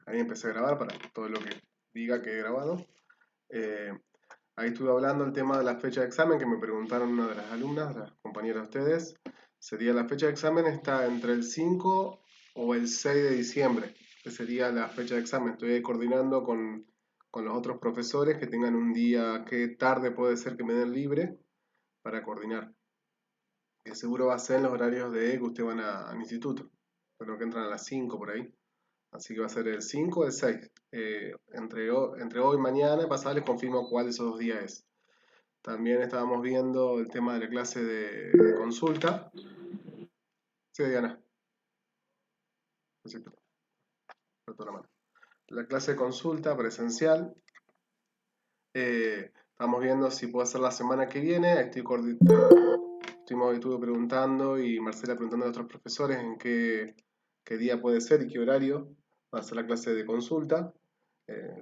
Ahí empecé a grabar para todo lo que diga que he grabado. Ahí estuve hablando el tema de la fecha de examen que me preguntaron una de las alumnas, las compañeras de ustedes. Sería la fecha de examen está entre el 5 o el 6 de diciembre. Esa sería la fecha de examen. Estoy ahí coordinando con los otros profesores que tengan un día, qué tarde puede ser que me den libre para coordinar. Que seguro va a ser en los horarios de que ustedes van al instituto. Creo que entran a las 5 por ahí. Así que va a ser el 5 o el 6. Entre hoy y mañana pasado les confirmo cuál de esos 2 días es. También estábamos viendo el tema de la clase de consulta. Sí, Diana. Sí, la mano. La clase de consulta presencial. Estamos viendo si puedo hacer la semana que viene. Estuve preguntando y Marcela preguntando a otros profesores en qué día puede ser y qué horario va a ser la clase de consulta,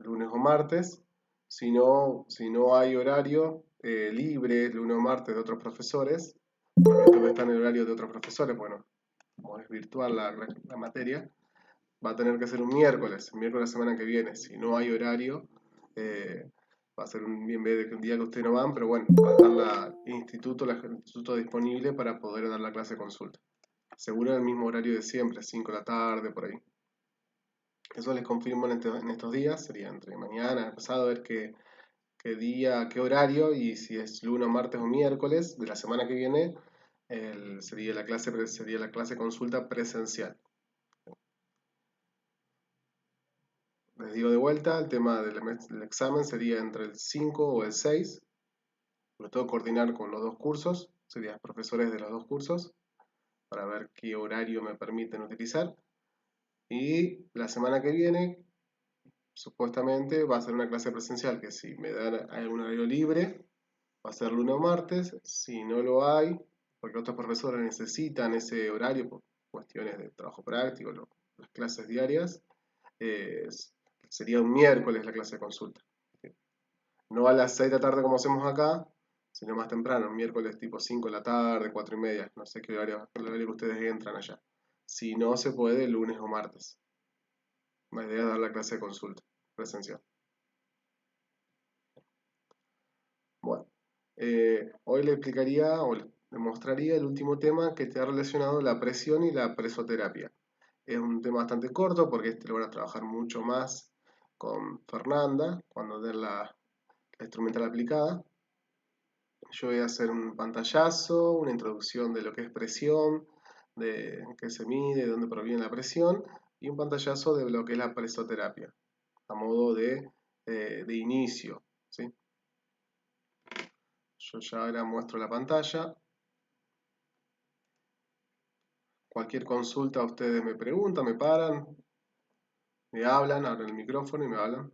lunes o martes. Si no hay horario libre, lunes o martes, de otros profesores, porque esto que está en el horario de otros profesores, bueno, como es virtual la materia, va a tener que ser un miércoles de la semana que viene. Si no hay horario, eh, va a ser en vez de un día que ustedes no van, pero bueno, va a estar el instituto disponible para poder dar la clase de consulta. Seguro en el mismo horario de siempre, 5 de la tarde, por ahí. Eso les confirmo en estos días, sería entre mañana, pasado, a ver qué día, qué horario, y si es lunes, martes o miércoles de la semana que viene, sería la clase consulta presencial. Les digo de vuelta, el tema del examen sería entre el 5 o el 6. Lo tengo que coordinar con los dos cursos, serían profesores de los dos cursos, para ver qué horario me permiten utilizar. Y la semana que viene, supuestamente, va a ser una clase presencial, que si me dan algún horario libre, va a ser lunes o martes. Si no lo hay, porque otros profesores necesitan ese horario por cuestiones de trabajo práctico, las clases diarias, eh, sería un miércoles la clase de consulta. No a las 6 de la tarde como hacemos acá, sino más temprano, miércoles tipo 5 de la tarde, 4 y media, no sé qué horario, el horario que ustedes entran allá. Si no se puede, lunes o martes. La idea es dar la clase de consulta presencial. Bueno, hoy le explicaría o le mostraría el último tema que está relacionado a la presión y la presoterapia. Es un tema bastante corto porque este lo van a trabajar mucho más con Fernanda cuando den la instrumental aplicada. Yo voy a hacer un pantallazo, una introducción de lo que es presión, de qué se mide, de dónde proviene la presión, y un pantallazo de lo que es la presoterapia, a modo de inicio, ¿sí? Yo ya ahora muestro la pantalla. Cualquier consulta ustedes me preguntan, me paran, me hablan, abren el micrófono y me hablan.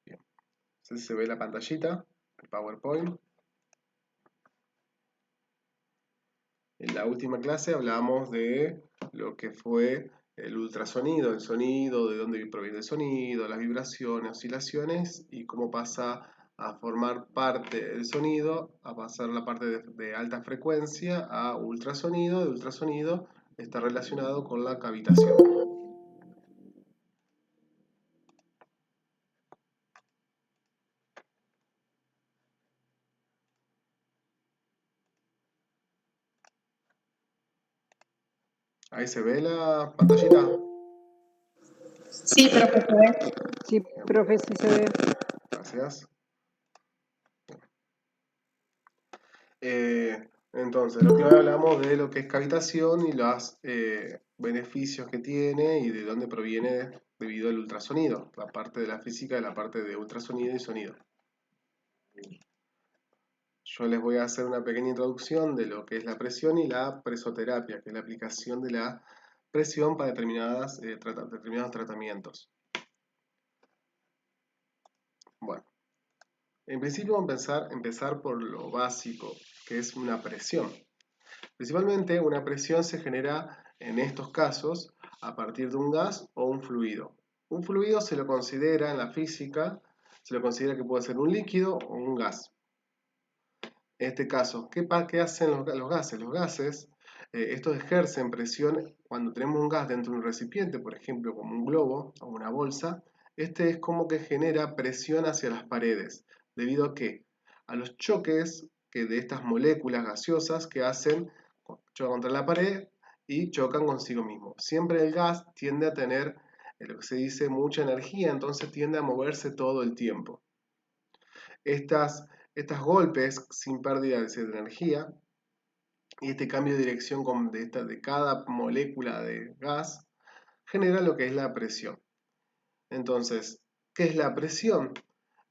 Bien. Entonces se ve la pantallita, el PowerPoint. En la última clase hablamos de lo que fue el ultrasonido, el sonido, de dónde proviene el sonido, las vibraciones, oscilaciones y cómo pasa a formar parte del sonido, a pasar la parte de alta frecuencia a ultrasonido. De ultrasonido está relacionado con la cavitación. Ahí se ve la pantallita. Sí, profe, se ve. Sí, profe, sí se ve. Gracias. Entonces, lo que hoy hablamos de lo que es cavitación y los beneficios que tiene y de dónde proviene debido al ultrasonido, la parte de la física de la parte de ultrasonido y sonido. Yo les voy a hacer una pequeña introducción de lo que es la presión y la presoterapia, que es la aplicación de la presión para determinados tratamientos. Bueno, en principio vamos a empezar por lo básico, que es una presión. Principalmente una presión se genera en estos casos a partir de un gas o un fluido. Un fluido se lo considera en la física se lo considera que puede ser un líquido o un gas. En este caso, ¿qué hacen los gases? Los gases, estos ejercen presión cuando tenemos un gas dentro de un recipiente, por ejemplo, como un globo o una bolsa. Este es como que genera presión hacia las paredes, debido a que a los choques de estas moléculas gaseosas que hacen, chocan contra la pared y chocan consigo mismo. Siempre el gas tiende a tener lo que se dice mucha energía, entonces tiende a moverse todo el tiempo. Estos golpes sin pérdida de energía y este cambio de dirección de cada molécula de gas genera lo que es la presión. Entonces, ¿qué es la presión?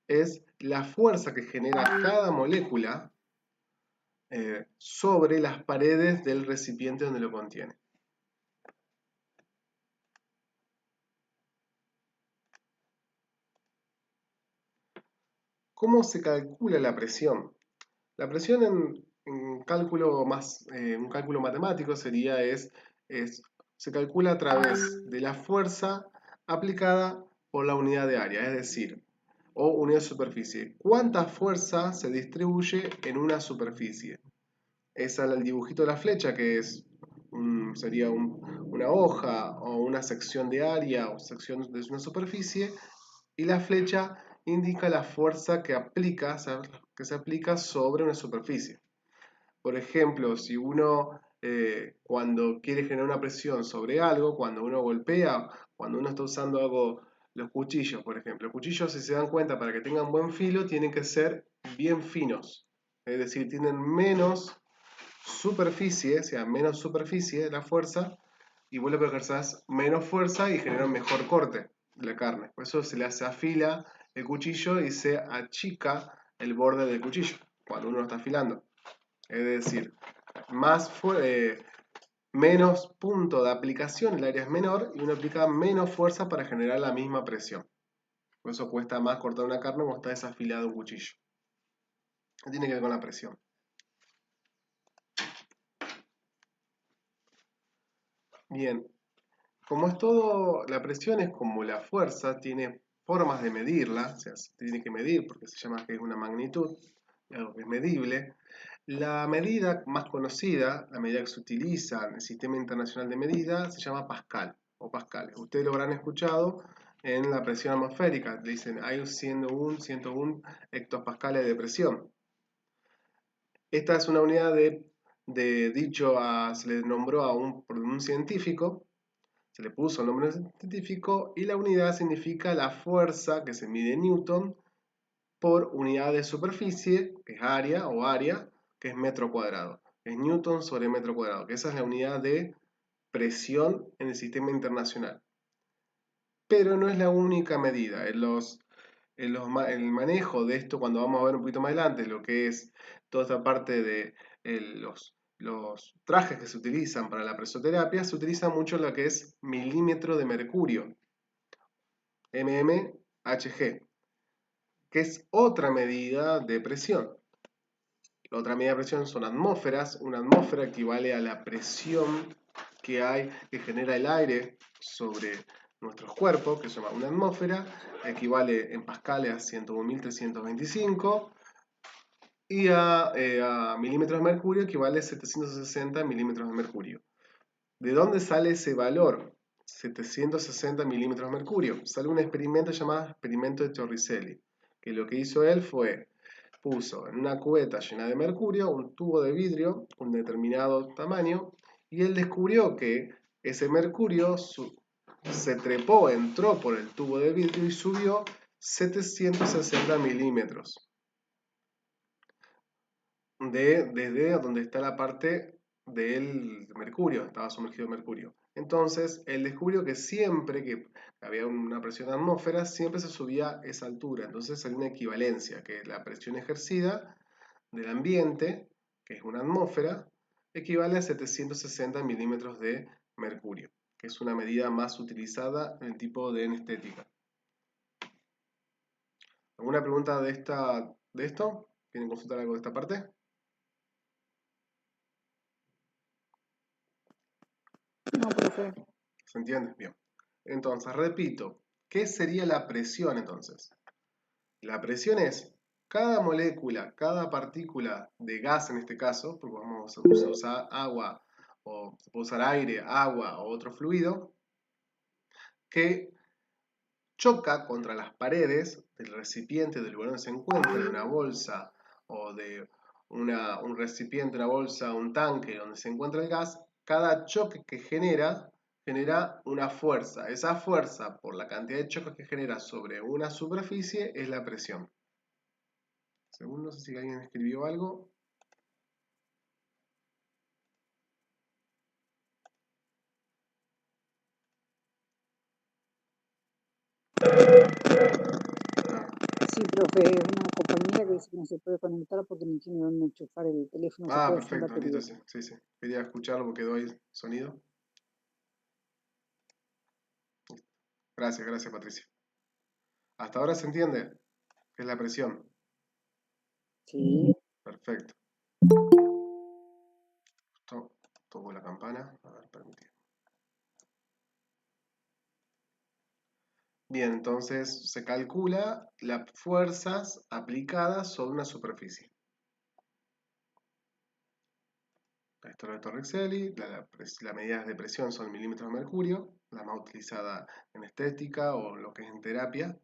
Es la fuerza que genera cada molécula sobre las paredes del recipiente donde lo contiene. ¿Cómo se calcula la presión? La presión en cálculo un cálculo matemático se calcula a través de la fuerza aplicada por la unidad de área, es decir, o unidad de superficie. ¿Cuánta fuerza se distribuye en una superficie? Es el dibujito de la flecha, que sería una hoja o una sección de área o sección de una superficie, y la flecha indica la fuerza que se aplica sobre una superficie. Por ejemplo, si uno cuando quiere generar una presión sobre algo, cuando uno golpea, cuando uno está usando los cuchillos, por ejemplo. Los cuchillos, si se dan cuenta, para que tengan buen filo, tienen que ser bien finos. Es decir, tienen menos superficie, o sea, menos superficie de la fuerza, y vos le ejercás menos fuerza y genera un mejor corte de la carne. Por eso se le hace afila el cuchillo y se achica el borde del cuchillo cuando uno lo está afilando. Es decir, menos punto de aplicación, el área es menor y uno aplica menos fuerza para generar la misma presión. Por eso cuesta más cortar una carne cuando está desafilado un cuchillo. Tiene que ver con la presión. Bien, como es todo, la presión es como la fuerza, tiene formas de medirla, o sea, se tiene que medir porque se llama que es una magnitud, algo que es medible. La medida más conocida, la medida que se utiliza en el Sistema Internacional de Medida, se llama Pascal o pascales. Ustedes lo habrán escuchado en la presión atmosférica, le dicen hay 101 hectopascales de presión. Esta es una unidad se le nombró por un científico, se le puso el nombre científico y la unidad significa la fuerza que se mide en Newton por unidad de superficie, que es área, que es metro cuadrado. Es Newton sobre metro cuadrado, que esa es la unidad de presión en el sistema internacional. Pero no es la única medida. El manejo de esto, cuando vamos a ver un poquito más adelante, lo que es toda esta parte de los trajes que se utilizan para la presoterapia, se utiliza mucho lo que es milímetro de mercurio, mmHg, que es otra medida de presión. La otra medida de presión son atmósferas. Una atmósfera equivale a la presión que genera el aire sobre nuestros cuerpos, que se llama una atmósfera, equivale en pascales a 101.325 y a milímetros de mercurio equivale a 760 milímetros de mercurio. ¿De dónde sale ese valor? 760 milímetros de mercurio. Sale un experimento llamado experimento de Torricelli, que lo que hizo él puso en una cubeta llena de mercurio un tubo de vidrio con determinado tamaño y él descubrió que ese mercurio se trepó, entró por el tubo de vidrio y subió 760 milímetros desde donde está la parte del mercurio, estaba sumergido en mercurio. Entonces, él descubrió que siempre que había una presión de atmósfera, siempre se subía esa altura. Entonces hay una equivalencia, que la presión ejercida del ambiente, que es una atmósfera, equivale a 760 milímetros de mercurio, que es una medida más utilizada en el tipo de estética. ¿Alguna pregunta de esto? ¿Quieren consultar algo de esta parte? No, profe. ¿Se entiende? Bien. Entonces, repito, ¿qué sería la presión entonces? La presión es cada molécula, cada partícula de gas en este caso, porque vamos a usar agua, o se puede usar aire, agua o otro fluido, que choca contra las paredes del recipiente del lugar donde se encuentra, de una bolsa o de un recipiente, una bolsa, un tanque donde se encuentra el gas. Cada choque que genera una fuerza. Esa fuerza, por la cantidad de choques que genera sobre una superficie, es la presión. Segundo, no sé si alguien escribió algo. Sí, profe, es una compañera que dice que no se puede conectar porque no tiene dónde enchufar el teléfono, se queda sin Perfecto, listo, batería. sí, sí. Quería escucharlo porque quedó ahí sonido. Gracias, gracias, Patricia. ¿Hasta ahora se entiende? ¿Qué es la presión? Sí. Perfecto. Toco la campana. A ver, permíteme. Bien, entonces se calcula las fuerzas aplicadas sobre una superficie. Esto es de Torricelli, las medidas de presión son milímetros de mercurio, la más utilizada en estética o lo que es en terapia.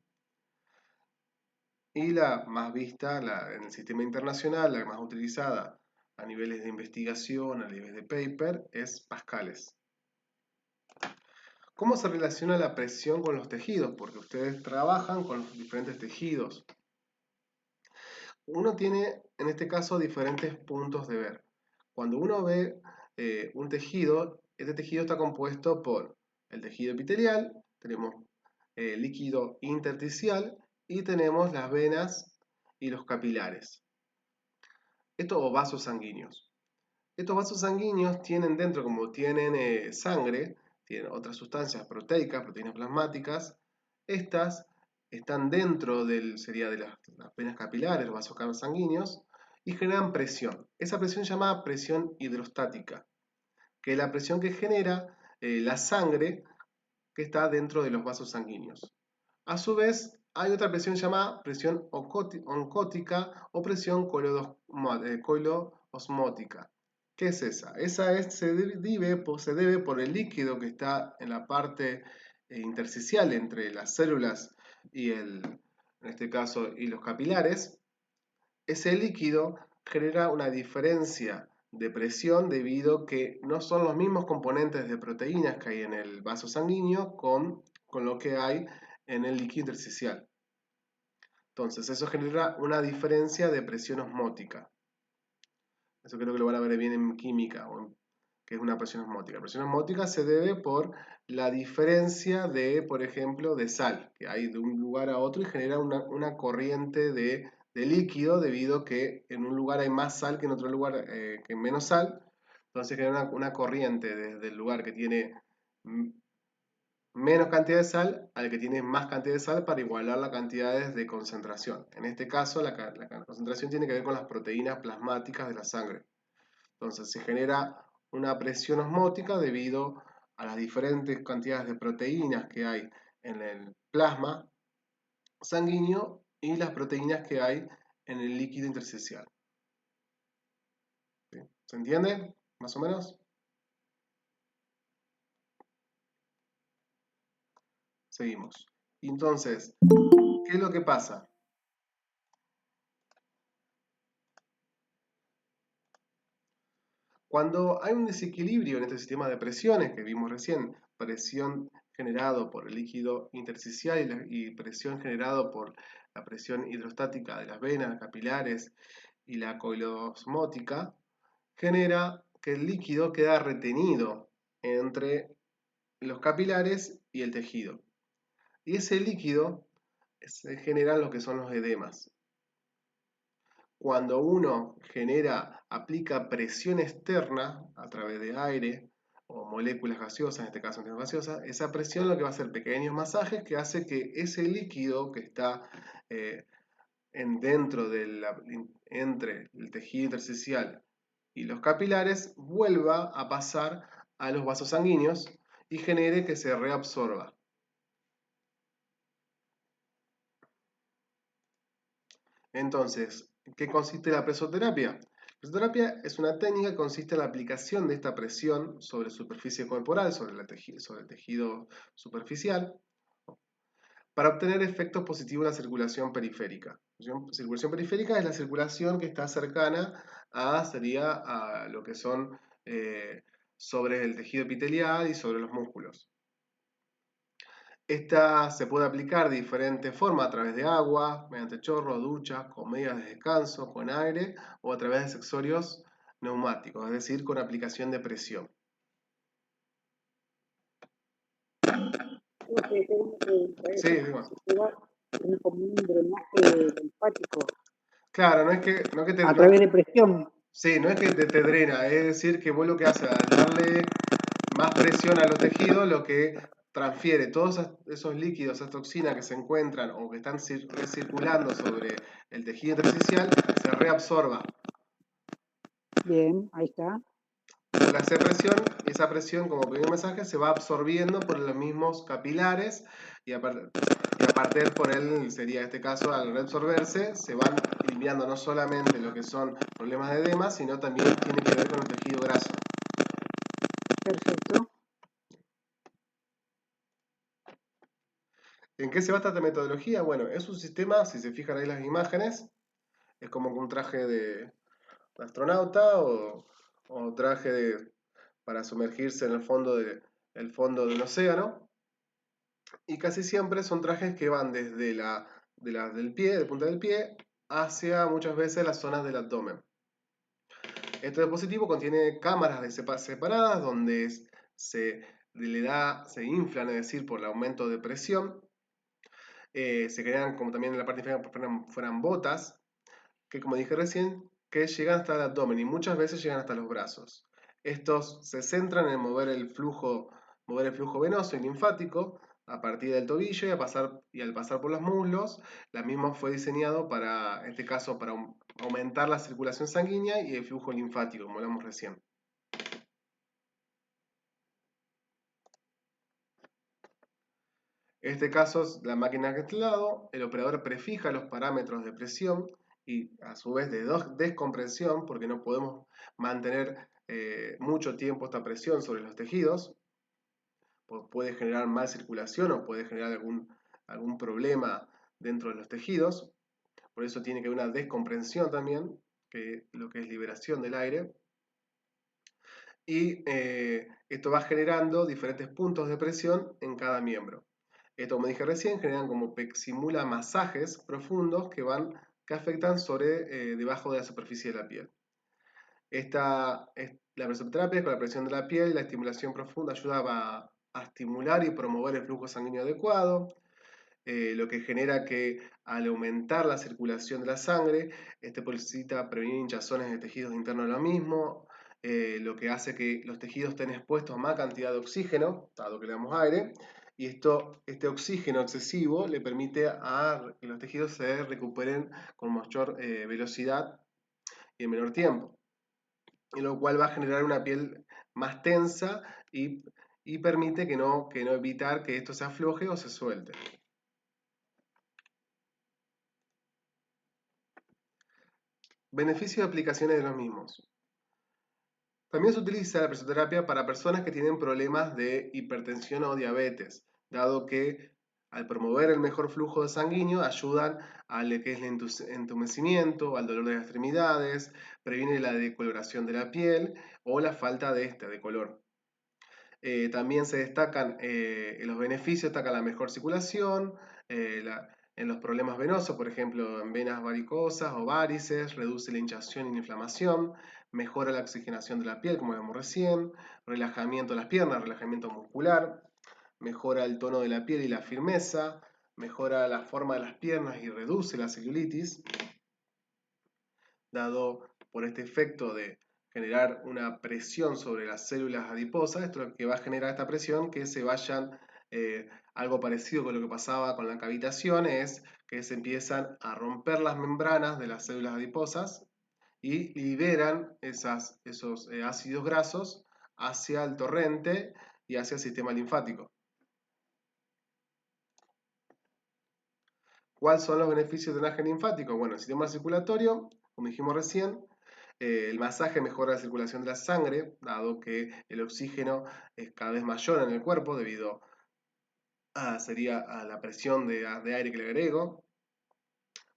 Y la más vista en el sistema internacional, la más utilizada a niveles de investigación, a niveles de paper, es pascales. ¿Cómo se relaciona la presión con los tejidos? Porque ustedes trabajan con los diferentes tejidos. Uno tiene, en este caso, diferentes puntos de ver. Cuando uno ve un tejido, este tejido está compuesto por el tejido epitelial, tenemos líquido intersticial y tenemos las venas y los capilares. Estos vasos sanguíneos. Estos vasos sanguíneos tienen dentro, como tienen sangre, tienen otras sustancias proteicas, proteínas plasmáticas. Estas están dentro sería de las venas capilares, los vasos sanguíneos, y generan presión. Esa presión se llama presión hidrostática, que es la presión que genera la sangre que está dentro de los vasos sanguíneos. A su vez, hay otra presión llamada presión oncótica o presión coiloosmótica. ¿Qué es esa? Se debe por el líquido que está en la parte intersticial entre las células y en este caso, y los capilares. Ese líquido genera una diferencia de presión debido a que no son los mismos componentes de proteínas que hay en el vaso sanguíneo con lo que hay en el líquido intersticial. Entonces, eso genera una diferencia de presión osmótica. Eso creo que lo van a ver bien en química, que es una presión osmótica. La presión osmótica se debe por la diferencia de, por ejemplo, de sal, que hay de un lugar a otro y genera una corriente de líquido debido a que en un lugar hay más sal que en otro lugar que menos sal. Entonces genera una corriente desde el lugar que tiene menos cantidad de sal al que tiene más cantidad de sal para igualar las cantidades de concentración. En este caso, la concentración tiene que ver con las proteínas plasmáticas de la sangre. Entonces se genera una presión osmótica debido a las diferentes cantidades de proteínas que hay en el plasma sanguíneo y las proteínas que hay en el líquido intersticial. ¿Sí? ¿Se entiende? ¿Más o menos? Seguimos. Entonces, ¿qué es lo que pasa? Cuando hay un desequilibrio en este sistema de presiones que vimos recién, presión generado por el líquido intersticial y presión generado por la presión hidrostática de las venas, capilares y la coiloosmótica, genera que el líquido queda retenido entre los capilares y el tejido. Y ese líquido se genera lo que son los edemas. Cuando uno aplica presión externa a través de aire o moléculas gaseosas, en este caso gaseosa, esa presión lo que va a hacer pequeños masajes que hace que ese líquido que está entre el tejido intersticial y los capilares vuelva a pasar a los vasos sanguíneos y genere que se reabsorba. Entonces, ¿qué consiste la presoterapia? La presoterapia es una técnica que consiste en la aplicación de esta presión sobre superficie corporal, sobre el tejido superficial, para obtener efectos positivos en la circulación periférica. La circulación periférica es la circulación que está cercana sería a lo que son sobre el tejido epitelial y sobre los músculos. Esta se puede aplicar de diferentes formas, a través de agua, mediante chorro, duchas, con medidas de descanso, con aire o a través de accesorios neumáticos, es decir, con aplicación de presión. Profe, tengo una pregunta. Sí, Eso digo. se va como un drenaje linfático Claro, no es que a través de presión. sí, no es que te drena, es decir, que vos lo que haces al darle más presión a los tejidos, lo que transfiere todos esos líquidos, esas toxinas que se encuentran o que están recirculando sobre el tejido intersticial, se reabsorba. Bien, ahí está. Le hace presión y esa presión, como pequeño mensaje, se va absorbiendo por los mismos capilares y a partir por él, sería este caso, al reabsorberse, se van limpiando no solamente lo que son problemas de edema, sino también tiene que ver con el tejido graso. Perfecto. ¿En qué se basa esta metodología? Bueno, es un sistema, si se fijan ahí las imágenes, es como un traje de astronauta o traje para sumergirse en el fondo del océano. Y casi siempre son trajes que van desde del pie, de punta del pie, hacia muchas veces las zonas del abdomen. Este dispositivo contiene cámaras separadas donde se inflan, es decir, por el aumento de presión. Se crean, como también en la parte inferior, fueran botas, que como dije recién, que llegan hasta el abdomen y muchas veces llegan hasta los brazos. Estos se centran en mover el flujo venoso y linfático a partir del tobillo y al pasar por los muslos. La misma fue diseñado para, en este caso, para aumentar la circulación sanguínea y el flujo linfático, como hablamos recién. En este caso, la máquina que está al lado, el operador prefija los parámetros de presión y a su vez de descompresión, porque no podemos mantener mucho tiempo esta presión sobre los tejidos, pues puede generar mal circulación o puede generar algún problema dentro de los tejidos. Por eso tiene que haber una descompresión también, que lo que es liberación del aire. Y esto va generando diferentes puntos de presión en cada miembro. Esto, como dije recién, simula masajes profundos que afectan debajo de la superficie de la piel. La presoterapia con la presión de la piel y la estimulación profunda ayuda a estimular y promover el flujo sanguíneo adecuado, lo que genera que al aumentar la circulación de la sangre, este posibilita prevenir hinchazones de tejidos internos de lo mismo, lo que hace que los tejidos estén expuestos a más cantidad de oxígeno, dado que le damos aire, y este oxígeno excesivo le permite a que los tejidos se recuperen con mayor velocidad y en menor tiempo, y lo cual va a generar una piel más tensa y permite que no evitar que esto se afloje o se suelte. Beneficios y aplicaciones de los mismos. También se utiliza la presoterapia para personas que tienen problemas de hipertensión o diabetes, dado que al promover el mejor flujo sanguíneo ayudan a lo que es el entumecimiento, al dolor de las extremidades, previene la decoloración de la piel o la falta de color. También se destacan en los beneficios, destaca la mejor circulación, en los problemas venosos, por ejemplo, en venas varicosas o varices, reduce la hinchazón y la inflamación, mejora la oxigenación de la piel, como vimos recién, relajamiento de las piernas, relajamiento muscular, mejora el tono de la piel y la firmeza, mejora la forma de las piernas y reduce la celulitis, dado por este efecto de generar una presión sobre las células adiposas. Esto es lo que va a generar esta presión, que se vayan, algo parecido con lo que pasaba con la cavitación, es que se empiezan a romper las membranas de las células adiposas y liberan esos ácidos grasos hacia el torrente y hacia el sistema linfático. ¿Cuáles son los beneficios del drenaje linfático? Bueno, el sistema circulatorio, como dijimos recién, el masaje mejora la circulación de la sangre, dado que el oxígeno es cada vez mayor en el cuerpo debido a la presión de aire que le agrego,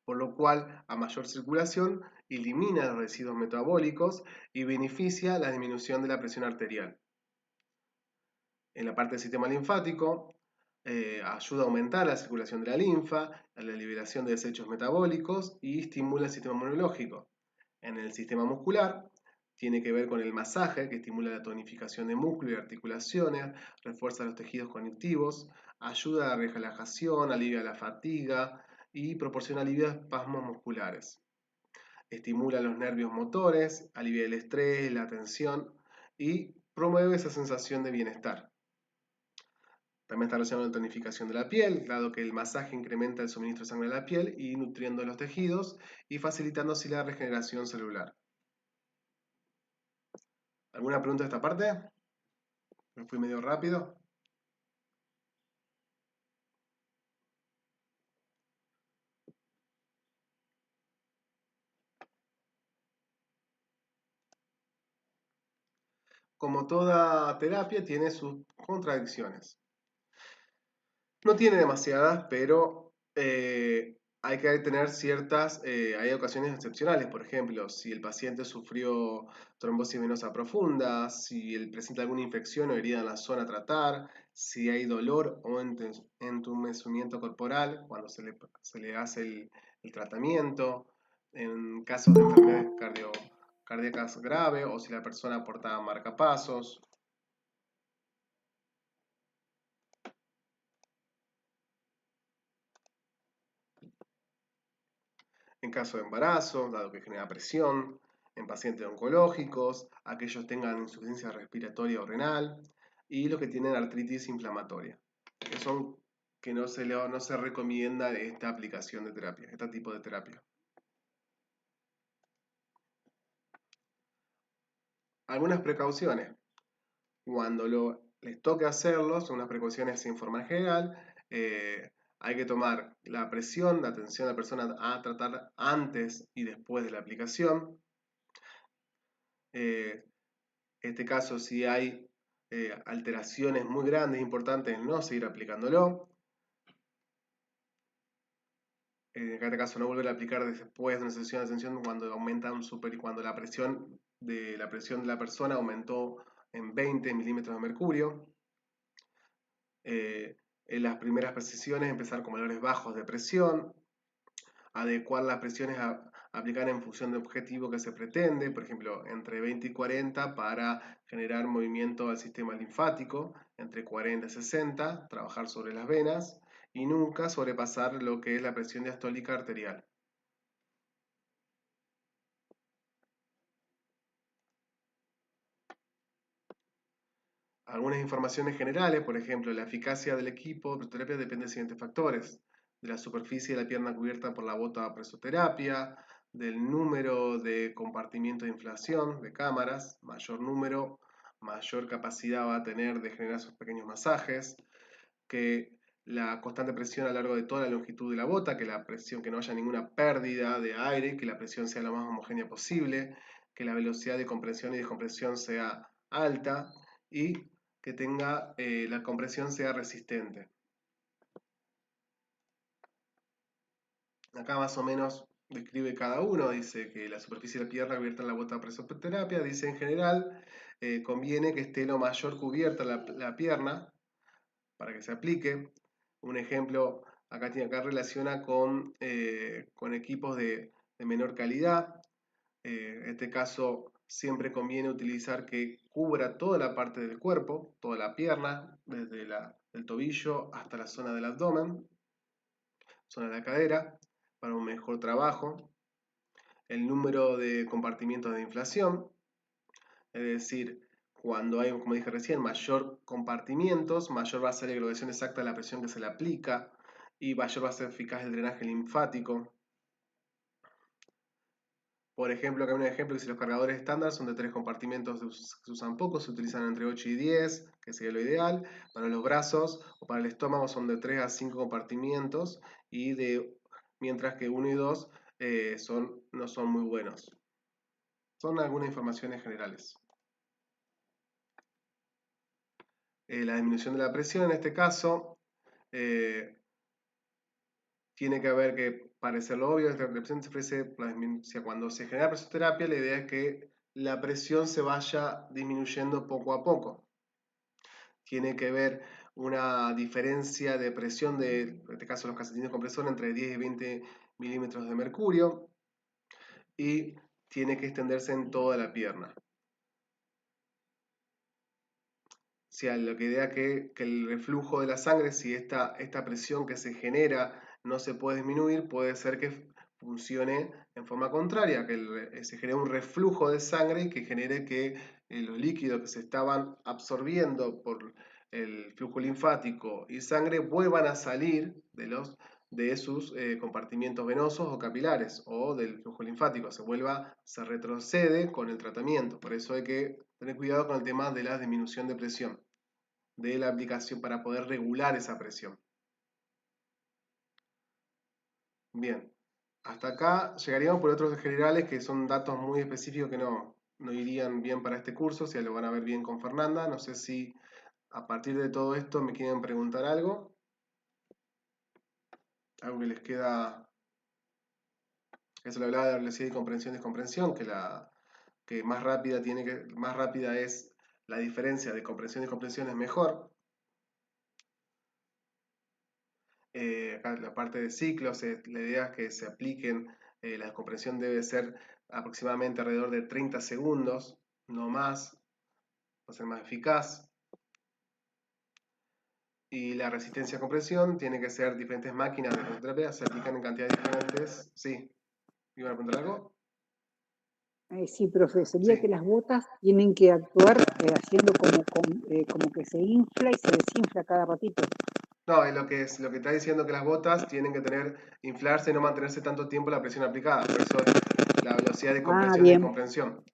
por lo cual a mayor circulación elimina los residuos metabólicos y beneficia la disminución de la presión arterial. En la parte del sistema linfático, ayuda a aumentar la circulación de la linfa, a la liberación de desechos metabólicos y estimula el sistema inmunológico. En el sistema muscular, tiene que ver con el masaje, que estimula la tonificación de músculos y articulaciones, refuerza los tejidos conectivos, ayuda a la relajación, alivia la fatiga y proporciona alivio a espasmos musculares. Estimula los nervios motores, alivia el estrés, la tensión y promueve esa sensación de bienestar. También está relacionado con la tonificación de la piel, dado que el masaje incrementa el suministro de sangre a la piel y nutriendo los tejidos y facilitando así la regeneración celular. ¿Alguna pregunta de esta parte? Me fui medio rápido. Como toda terapia, tiene sus contradicciones. No tiene demasiadas, pero hay que tener ciertas, hay ocasiones excepcionales. Por ejemplo, si el paciente sufrió trombosis venosa profunda, si él presenta alguna infección o herida en la zona a tratar, si hay dolor o entumecimiento corporal cuando se le hace el tratamiento, en casos de enfermedades cardíacas graves o si la persona portaba marcapasos. En caso de embarazo, dado que genera presión, en pacientes oncológicos, aquellos tengan insuficiencia respiratoria o renal y los que tienen artritis inflamatoria, que son que no se recomienda esta aplicación de terapia, este tipo de terapia. Algunas precauciones. Cuando les toque hacerlo, son unas precauciones sin forma general, hay que tomar la presión, la atención a la persona a tratar antes y después de la aplicación. En este caso, si hay alteraciones muy grandes, importantes, no seguir aplicándolo. En este caso, no volver a aplicar después de una sesión de atención cuando cuando la presión de la persona aumentó en 20 milímetros de mercurio. En las primeras precisiones, empezar con valores bajos de presión, adecuar las presiones a aplicar en función del objetivo que se pretende, por ejemplo, entre 20 y 40 para generar movimiento al sistema linfático, entre 40 y 60, trabajar sobre las venas y nunca sobrepasar lo que es la presión diastólica arterial. Algunas informaciones generales, por ejemplo, la eficacia del equipo de terapia depende de siguientes factores: de la superficie de la pierna cubierta por la bota de presoterapia, del número de compartimientos de inflación de cámaras, mayor número, mayor capacidad va a tener de generar esos pequeños masajes, que la constante presión a lo largo de toda la longitud de la bota, que la presión, que no haya ninguna pérdida de aire, que la presión sea lo más homogénea posible, que la velocidad de compresión y descompresión sea alta y que tenga la compresión sea resistente. Acá más o menos describe cada uno, dice que la superficie de la pierna cubierta en la bota de presoterapia, dice en general, conviene que esté lo mayor cubierta la pierna para que se aplique. Un ejemplo, acá relaciona con equipos de menor calidad. En este caso, siempre conviene utilizar que cubra toda la parte del cuerpo, toda la pierna, desde el tobillo hasta la zona del abdomen, zona de la cadera, para un mejor trabajo. El número de compartimientos de inflación, es decir, cuando hay, como dije recién, mayor compartimientos, mayor va a ser la graduación exacta de la presión que se le aplica y mayor va a ser eficaz el drenaje linfático. Por ejemplo, acá hay un ejemplo que si los cargadores estándar son de 3 compartimentos, se usan poco, se utilizan entre 8 y 10, que sería lo ideal. Para los brazos o para el estómago son de 3 a 5 compartimientos y de mientras que 1 y 2 no son muy buenos. Son algunas informaciones generales. La disminución de la presión en este caso tiene que haber que parecerlo obvio, esta presión se ofrece cuando se genera presoterapia, la idea es que la presión se vaya disminuyendo poco a poco. Tiene que ver una diferencia de presión en este caso los calcetines compresor entre 10 y 20 milímetros de mercurio y tiene que extenderse en toda la pierna. Si a lo que idea que el reflujo de la sangre, si esta presión que se genera no se puede disminuir, puede ser que funcione en forma contraria, que se genere un reflujo de sangre y que genere que los líquidos que se estaban absorbiendo por el flujo linfático y sangre vuelvan a salir de sus compartimientos venosos o capilares o del flujo linfático, se retrocede con el tratamiento. Por eso hay que tener cuidado con el tema de la disminución de presión de la aplicación para poder regular esa presión. Bien, hasta acá llegaríamos por otros generales que son datos muy específicos que no irían bien para este curso, si lo van a ver bien con Fernanda. No sé si a partir de todo esto me quieren preguntar algo. Algo que les queda. Eso le hablaba de velocidad y comprensión descomprensión, que más rápida es la diferencia de comprensión y descomprensión es mejor. Acá la parte de ciclos, la idea es que se apliquen, la descompresión debe ser aproximadamente alrededor de 30 segundos, no más, va a ser más eficaz. Y la resistencia a compresión tiene que ser diferentes máquinas de presoterapia, se aplican en cantidades diferentes. Sí, ¿iban a preguntar algo? Sí, profe, sería Sí. que las botas tienen que actuar haciendo como que se infla y se desinfla cada ratito. No, es lo que está diciendo que las botas tienen que inflarse y no mantenerse tanto tiempo la presión aplicada. Por eso la velocidad de Ah, compresión y bien, descomprensión.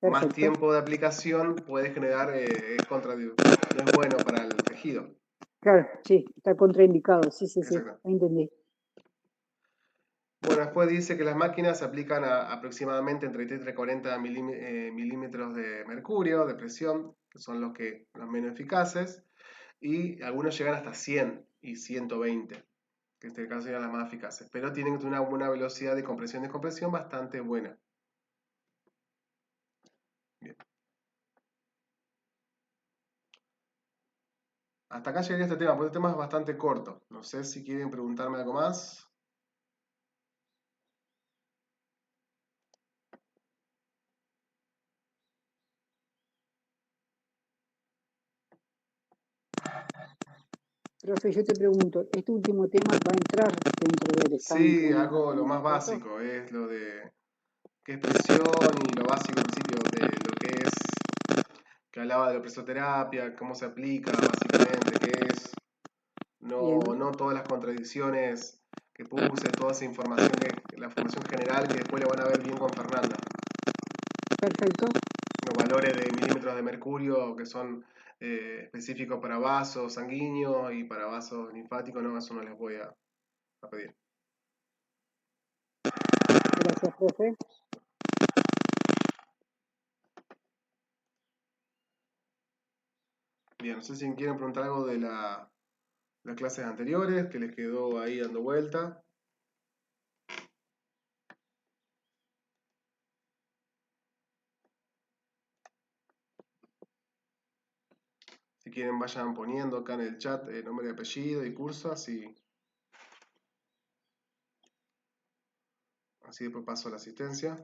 Más perfecto. tiempo de aplicación puede generar, no es bueno para el tejido. Claro, sí, está contraindicado, sí, Exacto. entendí. Bueno, después dice que las máquinas se aplican a aproximadamente entre 30 y 40 milímetros de mercurio, de presión, que son los menos eficaces, y algunos llegan hasta 100 y 120, que en este caso serían las más eficaces, pero tienen una buena velocidad de compresión y descompresión bastante buena. Bien. Hasta acá llegaría este tema, porque este tema es bastante corto. No sé si quieren preguntarme algo más. Profe, yo te pregunto, ¿este último tema va a entrar dentro del estanque Sí, en algo lo el más contrato? básico, es lo de qué es presión y lo básico al principio de lo que es, que hablaba de la presoterapia, cómo se aplica básicamente, qué es, Bien, no todas las contradicciones que puse, toda esa información, la información general que después lo van a ver bien con Fernanda. perfecto. Los valores de milímetros de mercurio que son específicos para vasos sanguíneos y para vasos linfáticos, no, eso no les voy a pedir. Gracias, profe. Bien, no sé si quieren preguntar algo de las clases anteriores, que les quedó ahí dando vuelta. Si quieren vayan poniendo acá en el chat nombre y apellido y curso, así después paso a la asistencia.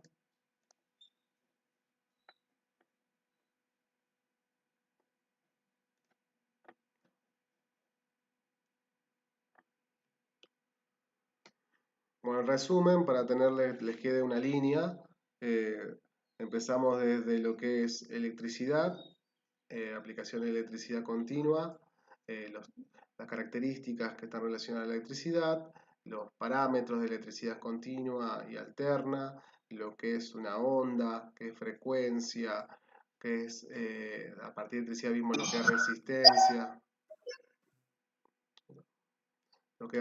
Bueno, en resumen, para les quede una línea, empezamos desde lo que es electricidad, aplicación de electricidad continua, las características que están relacionadas a la electricidad, los parámetros de electricidad continua y alterna, lo que es una onda, qué es frecuencia, qué es, a partir de electricidad vimos lo que es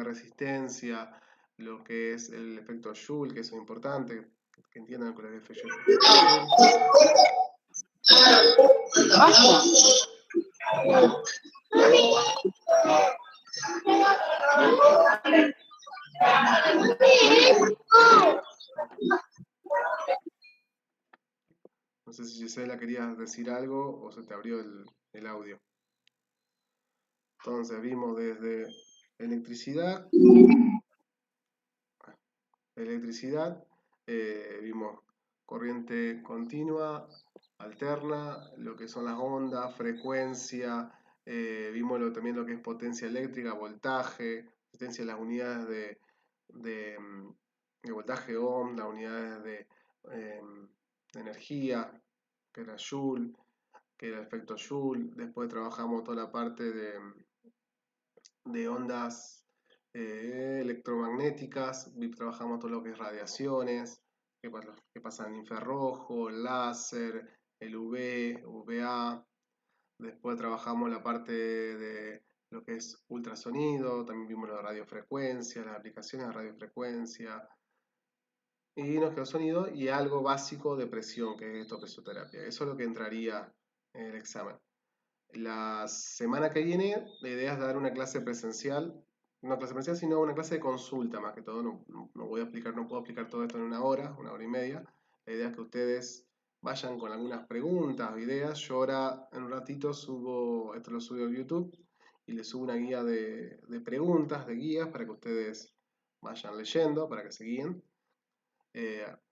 resistencia, lo que es el efecto Joule, que es importante, que entiendan con el efecto Joule. No sé si Gisela querías decir algo o se te abrió el audio. Entonces vimos desde electricidad, vimos corriente continua, alterna, lo que son las ondas, frecuencia, vimos también lo que es potencia eléctrica, voltaje, potencia de las unidades de, de voltaje ohm, las unidades de energía, que era Joule, que era el efecto Joule. Después trabajamos toda la parte de ondas electromagnéticas, trabajamos todo lo que es radiaciones, que pasan en infrarrojo, láser, el UV, UVA. Después trabajamos la parte de lo que es ultrasonido, también vimos la radiofrecuencia, las aplicaciones de radiofrecuencia, y nos quedó sonido y algo básico de presión, que es esto, presoterapia. Eso es lo que entraría en el examen. La semana que viene, la idea es dar una clase presencial, no clase presencial, sino una clase de consulta, más que todo. No voy a explicar, no puedo explicar todo esto en una hora y media. La idea es que ustedes vayan con algunas preguntas o ideas. Yo ahora, en un ratito, esto lo subo a YouTube y les subo una guía de preguntas, de guías, para que ustedes vayan leyendo, para que se guíen.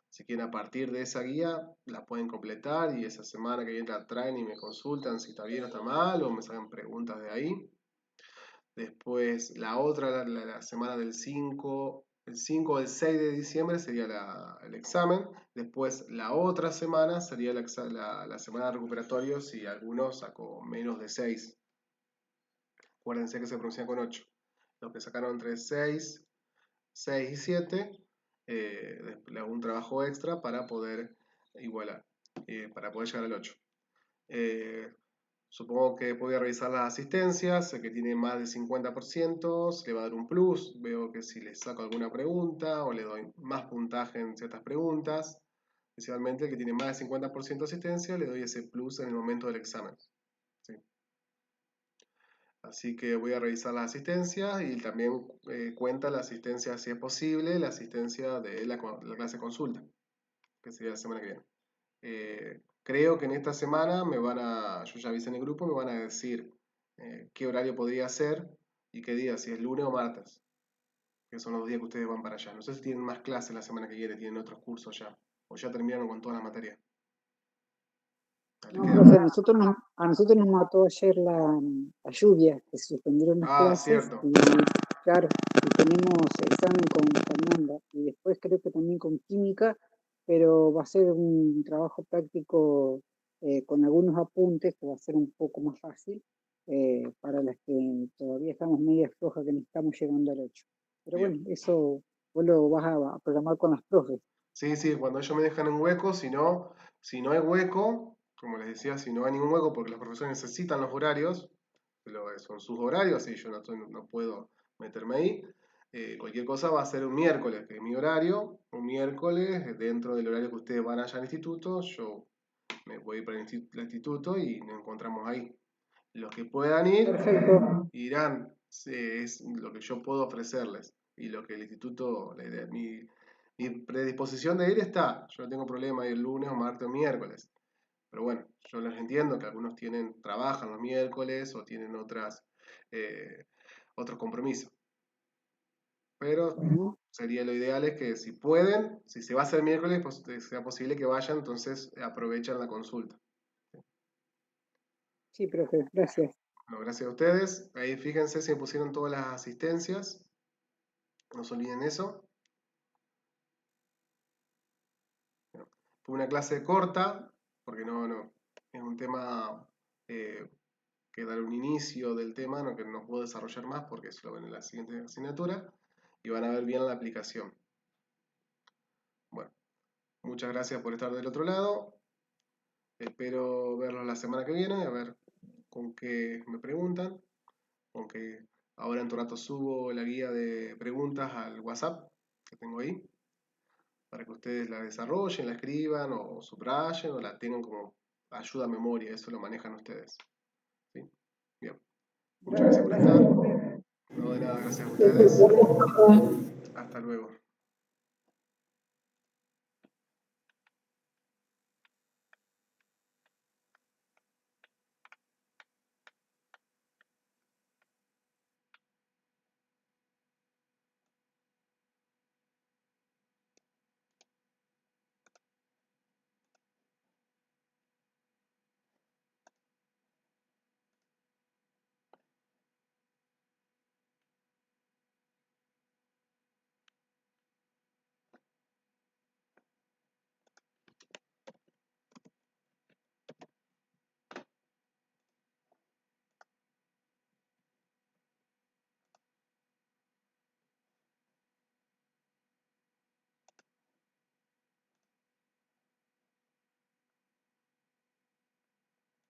Si quieren, a partir de esa guía la pueden completar y esa semana que viene la traen y me consultan si está bien o está mal o me sacan preguntas de ahí. Después la otra, la semana del 5, el 5 o el 6 de diciembre sería el examen. Después la otra semana sería la semana de recuperatorio si alguno sacó menos de 6. Acuérdense que se pronuncia con 8. Los que sacaron entre 6 y 7, le hago un trabajo extra para poder igualar, para poder llegar al 8. Supongo que voy a revisar las asistencias, sé que tiene más del 50%, se le va a dar un plus, veo que si le saco alguna pregunta o le doy más puntaje en ciertas preguntas, especialmente el que tiene más del 50% de asistencia, le doy ese plus en el momento del examen. ¿Sí? Así que voy a revisar las asistencias y también cuenta la asistencia, si es posible, la asistencia de la clase consulta, que sería la semana que viene. Creo que en esta semana yo ya avisé en el grupo, me van a decir qué horario podría ser y qué día, si es lunes o martes, que son los días que ustedes van para allá. No sé si tienen más clases la semana que viene, tienen otros cursos ya, o ya terminaron con todas las materias. No, profe, a nosotros nos mató ayer la lluvia, que se suspendieron las clases Cierto. y claro, y tenemos examen con Fernanda y después creo que también con química, pero va a ser un trabajo práctico con algunos apuntes que va a ser un poco más fácil para las que todavía estamos media flojas, que no estamos llegando al 8. Pero Bien. bueno, eso vos lo vas a programar con las profes. Sí, cuando ellos me dejan un hueco, si no hay hueco, como les decía, si no hay ningún hueco porque los profesores necesitan los horarios, son sus horarios y yo no puedo meterme ahí, cualquier cosa va a ser un miércoles, que es mi horario, un miércoles dentro del horario que ustedes van allá al instituto, yo me voy para el instituto y nos encontramos ahí. Los que puedan ir, Perfecto. irán, es lo que yo puedo ofrecerles y lo que el instituto, mi predisposición de ir está. Yo no tengo problema de ir lunes o martes o miércoles. Pero bueno, yo les entiendo que algunos trabajan los miércoles o tienen eh, otros compromisos. Pero Bueno, sería lo ideal es que si pueden, si se va a hacer miércoles, pues sea posible que vayan, entonces aprovechan la consulta. sí, profe, gracias. Bueno, gracias a ustedes. Ahí fíjense si me pusieron todas las asistencias. No se olviden eso. Fue una clase corta, porque no, es un tema eh, que dar un inicio del tema, no que no puedo desarrollar más porque eso lo ven en la siguiente asignatura y van a ver bien la aplicación. Bueno, muchas gracias por estar del otro lado. Espero verlos la semana que viene, a ver con qué me preguntan, con qué Ahora en tu rato subo la guía de preguntas al WhatsApp que tengo ahí, para que ustedes la desarrollen, la escriban o subrayen o la tengan como ayuda a memoria, eso lo manejan ustedes. ¿Sí? Bien, muchas gracias por estar. No, de nada, gracias a ustedes. Hasta luego.